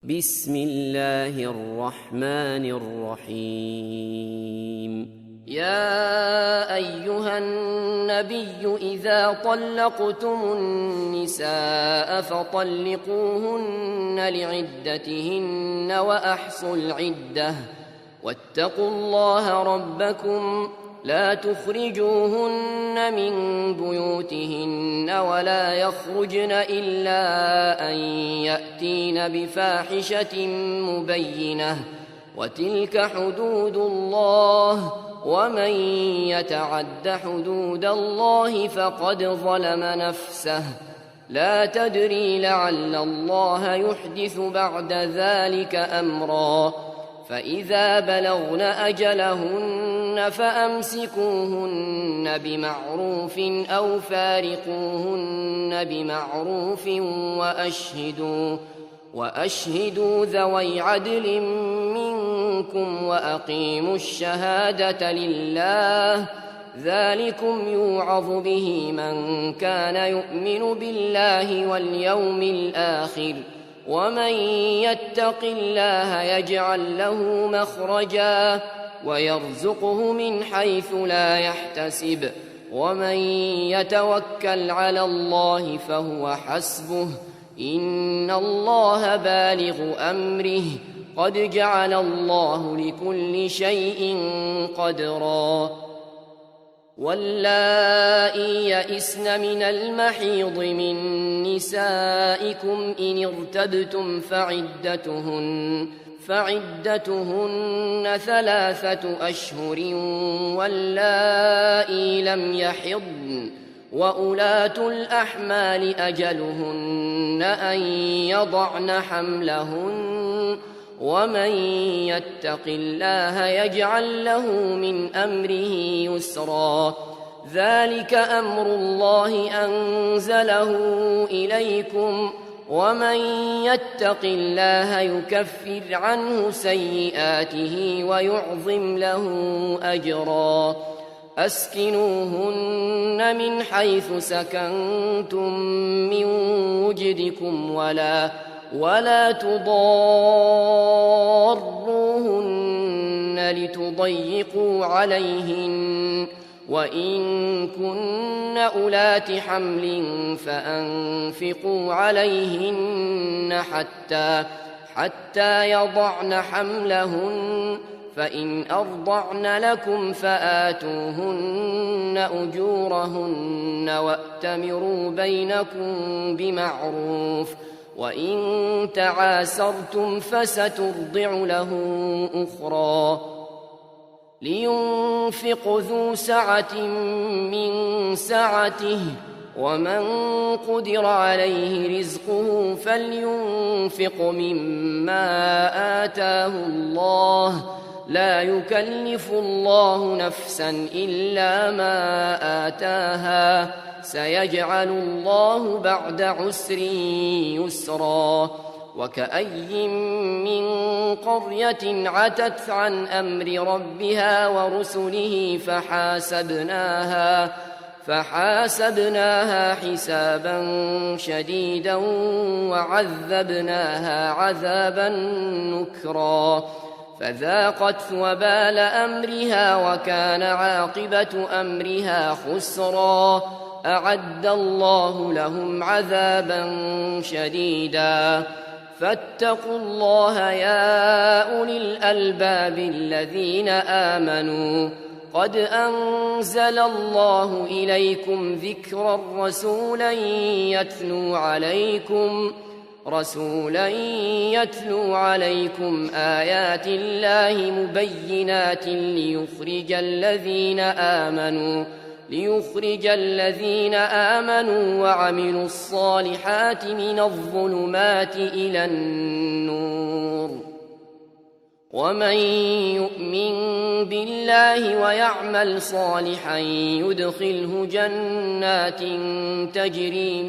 بسم الله الرحمن الرحيم يا أيها النبي إذا طلقتم النساء فطلقوهن لعدتهن وأحصوا العدة واتقوا الله ربكم لا تخرجوهن من بيوتهن ولا يخرجن إلا أن يأتين بفاحشة مبينة وتلك حدود الله ومن يتعد حدود الله فقد ظلم نفسه لا تدري لعل الله يحدث بعد ذلك أمرا فإذا بلغن أجلهن فأمسكوهن بمعروف أو فارقوهن بمعروف وأشهدوا ذوي عدل منكم وأقيموا الشهادة لله ذلكم يوعظ به من كان يؤمن بالله واليوم الآخر ومن يتق الله يجعل له مخرجا ويرزقه من حيث لا يحتسب ومن يتوكل على الله فهو حسبه إن الله بالغ أمره قد جعل الله لكل شيء قدرا واللائي يئسن من المحيض من نسائكم إن ارتبتم فعدتهن 3 أشهر واللائي لم يحضن وأولاة الأحمال أجلهن أن يضعن حملهن ومن يتق الله يجعل له من أمره يسرا ذلك أمر الله أنزله إليكم ومن يتق الله يكفر عنه سيئاته ويعظم له أجرا أسكنوهن من حيث سكنتم من وجدكم ولا تضاروهن لتضيقوا عليهن وإن كن أولات حمل فأنفقوا عليهن حتى يضعن حملهن فإن أرضعن لكم فآتوهن أجورهن وأتمروا بينكم بمعروف وإن تعاسرتم فسترضع له أخرى لينفق ذو سعة من سعته ومن قدر عليه رزقه فلينفق مما آتاه الله لا يكلف الله نفسا إلا ما آتاها سيجعل الله بعد عسر يسرا وكأي من قرية عتت عن أمر ربها ورسله فحاسبناها حسابا شديدا وعذبناها عذابا نكرا فذاقت وبال أمرها وكان عاقبة أمرها خسرا أعد الله لهم عذابا شديدا فاتقوا الله يا أولي الألباب الذين آمنوا قد أنزل الله إليكم ذكرا رسولا يتلو عليكم آيات الله مبينات ليخرج الذين آمنوا وعملوا الصالحات من الظلمات إلى النور ومن يؤمن بالله ويعمل صالحا يدخله جنات تجري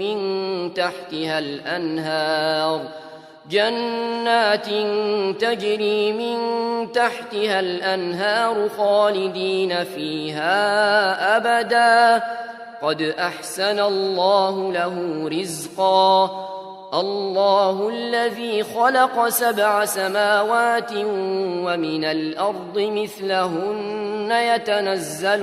من تحتها الأنهار خالدين فيها أبدا قد أحسن الله له رزقا الله الذي خلق 7 سماوات ومن الأرض مثلهن يتنزل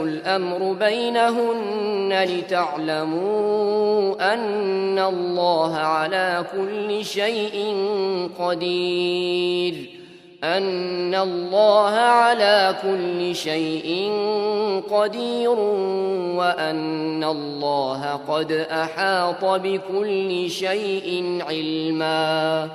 الأمر بينهن لتعلموا أن الله على كل شيء قدير وأن الله قد أحاط بكل شيء علما.